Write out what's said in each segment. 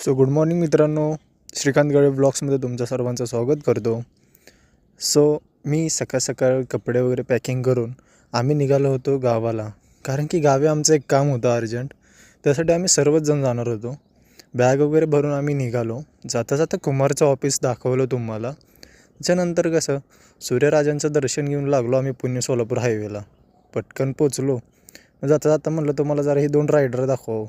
Good morning मित्रांनो, श्रीकांत गळे ब्लॉग्समध्ये तुमचं सर्वांचं स्वागत करतो. मी सकाळ सकाळ कपडे वगैरे पॅकिंग करून आम्ही निघालो होतो गावाला. कारण की गावी आमचं एक काम होतं अर्जंट. त्यासाठी आम्ही सर्वच जण जाणार होतो. बॅग वगैरे भरून आम्ही निघालो. जाता जाता कुमारचं ऑफिस दाखवलं तुम्हाला. त्याच्यानंतर कसं सूर्यराजांचं दर्शन घेऊन लागलो आम्ही पुणे सोलापूर हायवेला. पटकन पोचलो. जाता जाता म्हटलं तुम्हाला जरा ही 2 रायडर दाखव.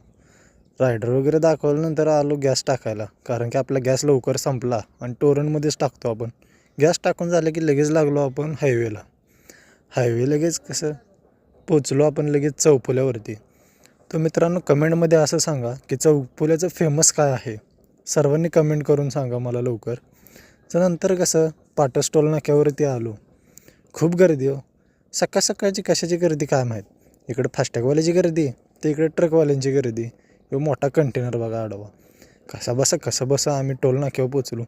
रायडर वगैरे दाखवल्यानंतर आलो गॅस टाकायला. कारण की आपला गॅस लवकर संपला आणि टोरणमध्येच टाकतो आपण. गॅस टाकून झालं की लगेच लागलो आपण हायवेला. हायवे लगेच कसं पोचलो आपण लगेच चौफुल्यावरती. तर मित्रांनो, कमेंटमध्ये असं सांगा की चौफुल्याचं फेमस काय आहे. सर्वांनी कमेंट करून सांगा मला लवकर. त्यानंतर कसं पाटस टोल नाक्यावरती आलो. खूप गर्दी हो. सकाळ सकाळची कशाची गर्दी काय माहीत. इकडे फास्टॅगवाल्याची गर्दी, तर इकडे ट्रकवाल्यांची गर्दी. किंवा मोठा कंटेनर बघा आडवा. कसं बसा आम्ही टोल नाक्यावर पोचलो.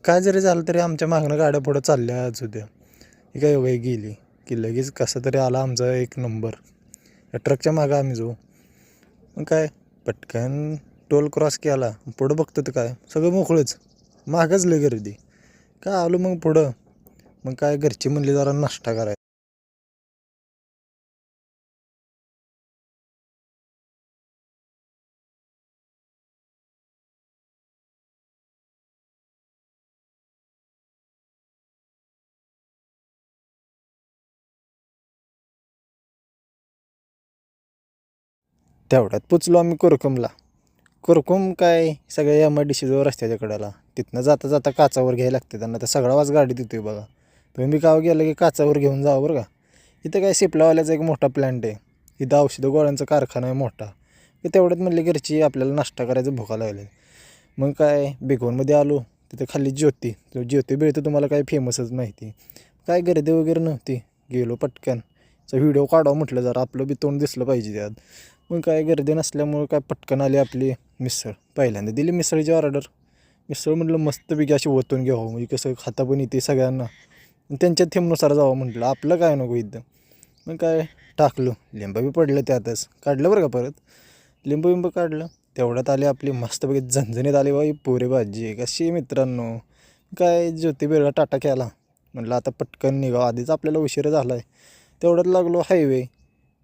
काय जरी झालं तरी आमच्या मागणं गाड्या पुढं चालल्याच होत्या. ही काय एवढी गेली की लगेच कसं तरी आला आमचा एक नंबर. या ट्रकच्या मागं आम्ही जाऊ. मग काय पटकन टोल क्रॉस केला. पुढं बघतो तर काय सगळं मोकळंच. मागच लय गर्दी. काय आलो मग पुढं. मग काय घरची म्हणली जरा नाश्ता करायचा. तेवढ्यात पोचलो आम्ही कोरकमला. कोरकुम काय सगळ्या MIDC जवळ रस्त्याच्या कडेला. तिथनं जाता जाता काचावर घ्यायला लागते त्यांना. तर सगळा वाज गाडी देतोय बघा. तुम्ही गाव गेलं की काचावर घेऊन जावं बरं का. इथं काय सिपलावाल्याचा एक मोठा प्लॅन्ट आहे. इथं औषधं गोळ्यांचा कारखाना आहे मोठा. की तेवढ्यात म्हणले घरची आपल्याला नाश्ता करायचं भुका लागले. मग काय बेगोनमध्ये आलो. तिथं खाली ज्योती बिळतं तुम्हाला काय फेमसच माहिती. काय गर्दी वगैरे नव्हती. गेलो पटकन. व्हिडिओ काढावं म्हटलं जरा आपलं बी तोंड दिसलं पाहिजे त्यात. मग काय गर्दी नसल्यामुळं काय पटकन आली आपली मिसळ. पहिल्यांदा दिली मिसळीची ऑर्डर. मिसळ म्हटलं मस्तपैकी अशी ओतून घ्यावं. म्हणजे कसं खाता पण येते सगळ्यांना. त्यांच्या थीमनुसार जावं म्हटलं. आपलं काय नको इथं. मग काय टाकलं. लिंबं बी पडलं त्यातच. काढलं बरं का परत. लिंबू काढलं. तेवढ्यात आली आपली मस्तपैकी झणझणीत आली बाई पुरी भाजी. कशी मित्रांनो. काय ज्योतिबेला टाटा केला. म्हटलं आता पटकन निघावं. आधीच आपल्याला उशीर झाला आहे. तेवढ्यात लागलो हायवे.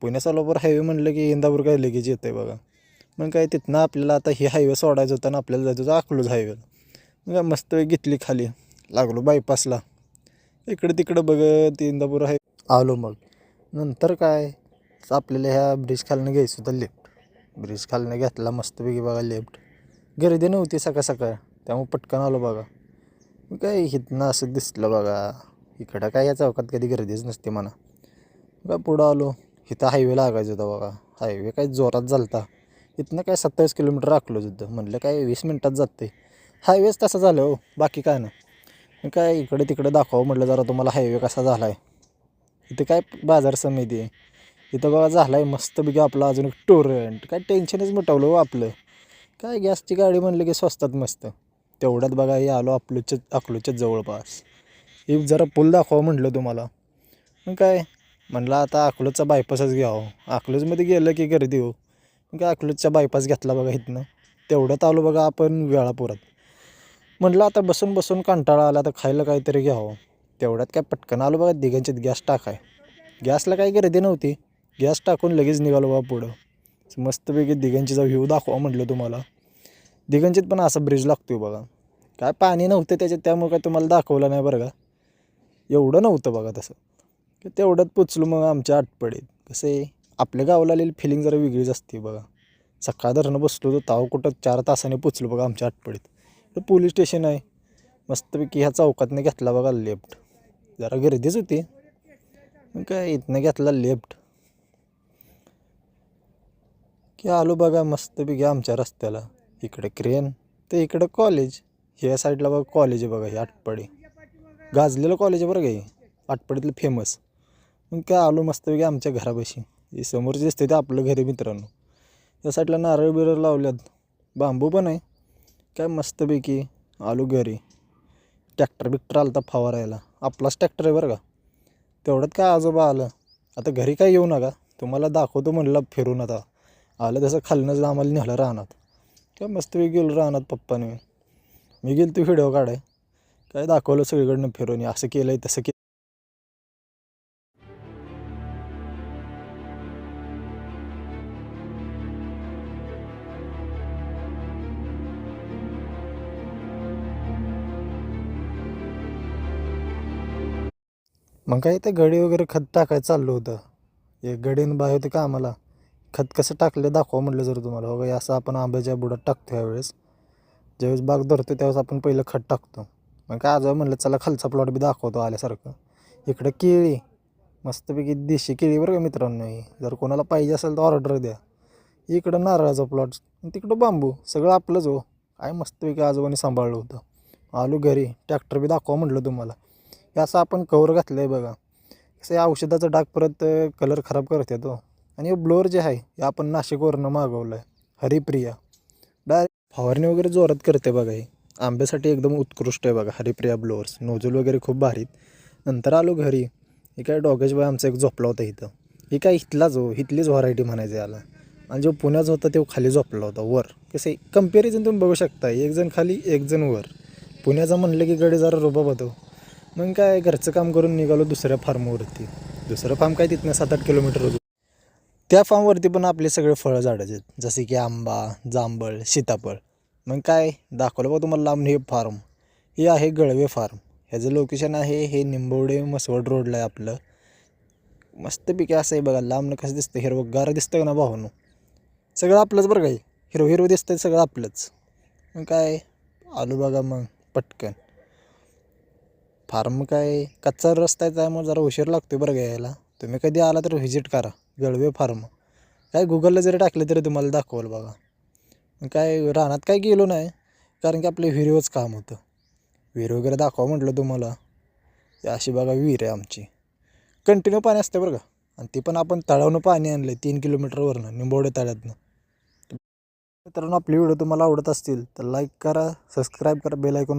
पुणे सोलापूर हायवे म्हणलं की इंदापूर काय लगेच येतं आहे बघा. मग काय तिथनं आपल्याला आता ही हायवे सोडायचं होतं आणि आपल्याला जायचं होतं अकलूज हायवेला. मग काय मस्त घेतली खाली. लागलो बायपासला. इकडं तिकडं बघत इंदापूर हायवे आलो. मग नंतर काय आपल्याला ह्या ब्रिज खालनं घ्यायचं होतं लेफ्ट. ब्रिज खालनं घेतला मस्तपैकी बघा लेफ्ट. गर्दी नव्हती सकाळ सकाळ त्यामुळे पटकन आलो बघा. मग काय इथनं असं दिसलं बघा. इकडं काय या चौकात कधी गर्दीच नसते म्हणा. काय पुढं आलो. इथं हायवे लागायचं होता बघा. हायवे काय जोरात झालता. इथनं काय 27 किलोमीटर आखलोच होतं. म्हटलं काय 20 मिनटात जाते. हायवेच तसा झालं हो. बाकी काय नाही. काय इकडे तिकडे दाखवावं म्हटलं जरा तुम्हाला हायवे कसा झाला आहे. इथं काय बाजार समिती आहे. इथं बघा झाला आहे मस्तपैकी आपला अजून एक टोरंट. काय टेन्शनच मिटवलं हो आपलं. काय गॅसची गाडी म्हणलं की स्वस्तात मस्त. तेवढ्यात बघा हे आलो अकलूजच्या जवळपास. हे जरा पूल दाखवा म्हटलं तुम्हाला. मग काय म्हणलं आता अकलूजचा बायपासच घ्यावं. अकलूजमध्ये गेलं की गर्दी हो. मग काय अकलूजचा बायपास घेतला बघा इथनं. तेवढ्यात आलो बघा आपण वेळापुरात. म्हटलं आता बसून बसून कंटाळा आला तर खायला काहीतरी घ्यावं. तेवढ्यात काय पटकन आलो बघा दिगंचित गॅस टाकाय. गॅसला काही गर्दी नव्हती. गॅस टाकून लगेच निघालो बघा पुढं. मस्तपैकी दिगंचीचा व्ह्यू दाखवा म्हटलं तुम्हाला. दिगंचित पण असा ब्रिज लागतो बघा. काय पाणी नव्हतं त्याच्यात त्यामुळे काय तुम्हाला दाखवलं नाही बरं का. एवढं नव्हतं बघा तसं. तेवढ्यात पोचलो मग आमच्या आटपडीत. कसं आहे आपल्या गावाला आलेली फिलिंग जरा वेगळीच असते बघा. सकाळ धरणं बसलो तर ताव कुठं 4 तासाने पोचलो बघा आमच्या आटपडीत. तर पोलीस स्टेशन आहे. मस्तपैकी ह्या चौकातनं घेतला बघा लेफ्ट. जरा गर्दीच होती. मग काय इथनं घेतला लेफ्ट की आलो बघा मस्तपैकी आमच्या रस्त्याला. इकडे क्रेन तर इकडं कॉलेज. ह्या साईडला बघा कॉलेज आहे बघा. हे आटपाडी गाजलेलं कॉलेज आहे बरं का हे. आटपाडीतलं फेमस. मग काय आलो मस्तपैकी आमच्या घरापाशी. हे समोरचे दिसते ते आपलं घर आहे मित्रांनो. या साईडला नारळ बिरळ लावल्यात. बांबू पण आहे. काय मस्तपैकी आलो घरी. ट्रॅक्टर बिक्टर आला तर फवारायला. आपलाच ट्रॅक्टर आहे बरं का. तेवढ्यात काय आजोबा आलं. आता घरी काय येऊ नका. तुम्हाला दाखवतो म्हणलं फिरून आता. आलं तसं खालनंच आम्हाला नेलं राहणार. काय मस्तपैकी गेलो राहणार पप्पाने. मी गेलो तो व्हिडिओ काढाय, काय दाखवलं सगळीकडनं फिरून, असं केलंय तसं केलं. मग काय ते गडी वगैरे खत टाकायचं चाललं होतं. एक गडीनं बाय होते का आम्हाला, खत कसं टाकलं दाखवा म्हटलं जर तुम्हाला. बघा हे असं आपण आंब्याच्या बुडात टाकतो यावेळेस. ज्यावेळेस बाग धरतो त्यावेळेस आपण पहिलं खत टाकतो. मग काय आज म्हणलं चला खालचा प्लॉट बी दाखवतो आल्यासारखं. इकडं केळी मस्तपैकी देशी केळी बरं का मित्रांनो. ही जर कोणाला पाहिजे असेल तर ऑर्डर द्या. इकडं नारळाचा प्लॉट, तिकडं बांबू, सगळं आपलंच हो. काय मस्तपैकी आजोबांनी सांभाळलं होतं. आलो घरी, ट्रॅक्टर बी दाखवा म्हटलं तुम्हाला. हे असं आपण कवर घातलं आहे बघा. कसं औषधाचं डाग परत कलर खराब करते तो. आणि हे ब्लोअर जे आहे हे आपण नाशिकवरनं मागवलं आहे, हरिप्रिया. डायरेक्ट फवारणी वगैरे जोरात करते बघा. हे आंब्यासाठी एकदम उत्कृष्ट आहे बघा हरिप्रिया ब्लोअर्स. नोझल वगैरे खूप भारीत. नंतर आलो घरी, हे काय डॉगेश बाय आमचा एक झोपला होता इथं. हे काय इथलाच हो, इथलीच व्हरायटी म्हणायचं याला. आणि जो पुण्याचा होता तो खाली झोपला होता वर. कसं कम्पॅरिझन तुम्ही बघू शकता, एक जण खाली एक जण वर. पुण्याचा म्हणलं की गडी जरा रुबाब होतो. मग काय घरचं काम करून निघालो दुसऱ्या फार्मवरती. दुसरं फार्म काय तिथनं 7-8 किलोमीटर होतं. त्या फार्मवरती पण आपले सगळे फळं झाडाचे आहेत, जसे की आंबा, जांभळ, सीताफळ. मग काय दाखवलं बघा तुम्हाला लांब. हे फार्म हे आहे गळवे फार्म. ह्याचं लोकेशन आहे हे निंबवडे मसवड रोडला आहे आपलं. मस्तपैकी असं आहे बघा, लांबनं कसं दिसतं, हिरवंगार दिसतं का ना भावानं. सगळं आपलंच बरं काय, हिरवं हिरवं दिसतं सगळं आपलंच. मग काय आलो बघा मग पटकन. फार्म काय कच्चा रस्ता आहे त्यामुळे जरा उशीर लागतो बरं का यायला. तुम्ही कधी आला तर व्हिजिट करा गळवे फार्म. काय गुगलला जरी टाकलं तरी तुम्हाला दाखवलं बघा. मग काय रानात काय गेलो नाही, कारण की आपलं विहिरीवरच काम होतं. विहीर वगैरे दाखवा म्हटलं तुम्हाला. अशी बघा विहीर आहे आमची, कंटिन्यू पाणी असतं बरं का. आणि ती पण आपण तळावनं पाणी आणलं आहे 3 किलोमीटरवरनं, निंबवडे तळ्यातनं. मित्रांनो आपले व्हिडिओ तुम्हाला आवडत असतील तर लाईक करा, सबस्क्राईब करा, बेल आयकॉन